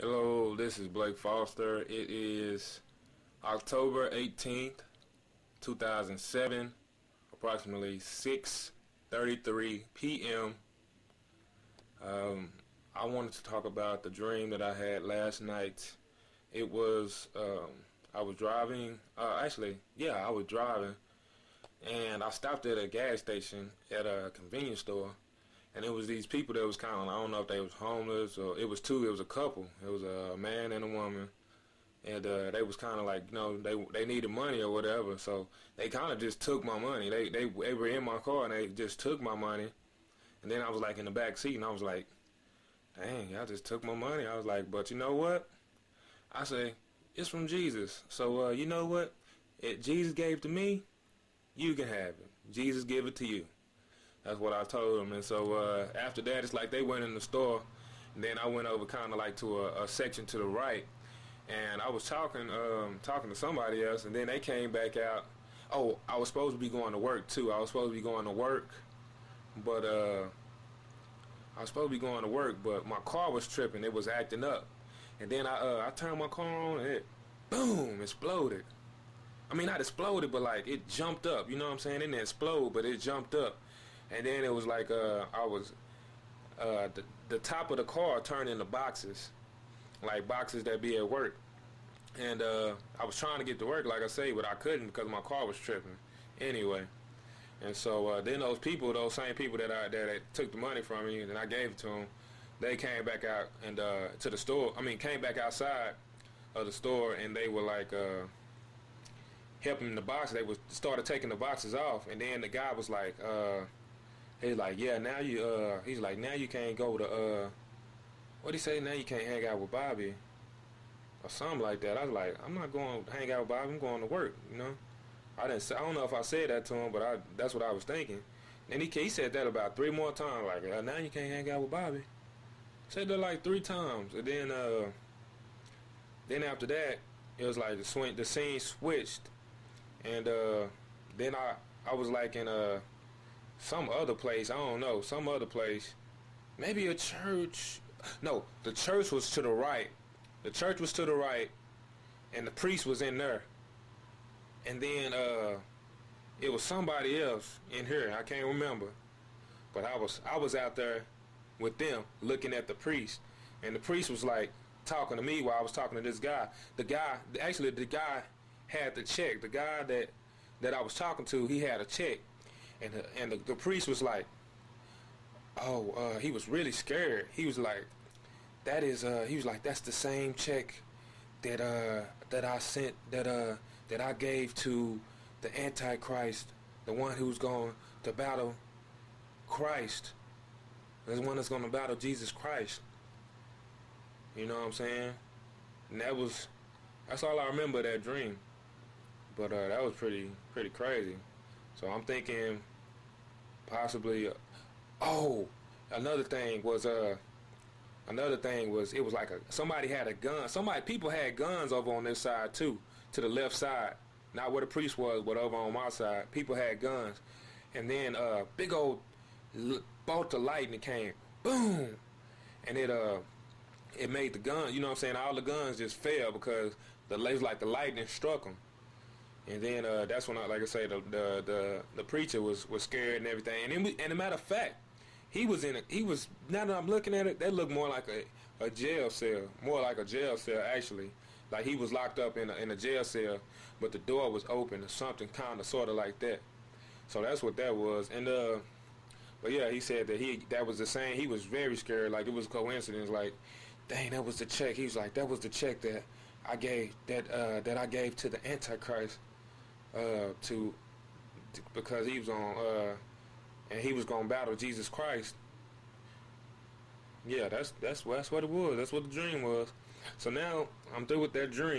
Hello, this is Blake Foster. It is October 18th, 2007, approximately 6:33 p.m. I wanted to talk about the dream that I had last night. It was, I was driving, I was driving, and I stopped at a gas station at a convenience store. And it was these people that was kind of, I don't know if they was homeless or it was a couple. It was a man and a woman. And they was kind of like, they needed money or whatever. So they kind of just took my money. They were in my car and they just took my money. And then I was like in the back seat and I was like, dang, y'all just took my money. I was like, but you know what? I say, it's from Jesus. So you know what? Jesus gave to me, you can have it. Jesus give it to you. That's what I told them. And so after that, it's like they went in the store, and then I went over kind of like to a section to the right, and I was talking to somebody else, and then they came back out. Oh, I was supposed to be going to work too. I was supposed to be going to work, but my car was tripping. It was acting up, and then I turned my car on, and it boom exploded. I mean, not exploded, but like it jumped up. You know what I'm saying? It didn't explode, but it jumped up. And then it was like the top of the car turned into boxes, like boxes that be at work. And I was trying to get to work, like I say, but I couldn't because my car was tripping. Anyway, and so then those same people that took the money from me and I gave it to them, they came back out and to the store. I mean, came back outside of the store and they were like helping the box. They started taking the boxes off, and then the guy was like. He's like, yeah, now he's like, now you can't go to, what'd he say? Now you can't hang out with Bobby or something like that. I was like, I'm not going to hang out with Bobby. I'm going to work, you know. I don't know if I said that to him, but that's what I was thinking. And he said that about 3 more times, like, now you can't hang out with Bobby. Said that like 3 times. And then after that, it was like the scene switched. And then I was like in some other place, I don't know, some other place, maybe a church. No, the church was to the right. The church was to the right, and the priest was in there. And then it was somebody else in here. I can't remember, but I was out there with them looking at the priest, and the priest was like talking to me while I was talking to this guy. The guy had the check. The guy that I was talking to, he had a check. And the priest was like, he was really scared. He was like, that's the same check that I sent, that I gave to the Antichrist, the one who's going to battle Christ, the one that's going to battle Jesus Christ. You know what I'm saying? And that's all I remember of that dream. But that was pretty crazy. So I'm thinking possibly, another thing was it was like somebody had a gun. People had guns over on this side too, to the left side. Not where the priest was, but over on my side. People had guns. And then big old bolt of lightning came. Boom! And it made the gun, you know what I'm saying? All the guns just fell because it was like the lightning struck them. And then that's when, like I say, the preacher was scared and everything. And a matter of fact, he was now that I'm looking at it, that looked more like a jail cell, actually. Like he was locked up in a jail cell, but the door was open or something kind of sort of like that. So that's what that was. And but yeah, he said that was the same. He was very scared, like it was a coincidence. Like, dang, that was the check. He was like, that was the check that I gave to the Antichrist. Because he was on and he was gonna battle Jesus Christ. Yeah, that's what it was. That's what the dream was. So now I'm through with that dream.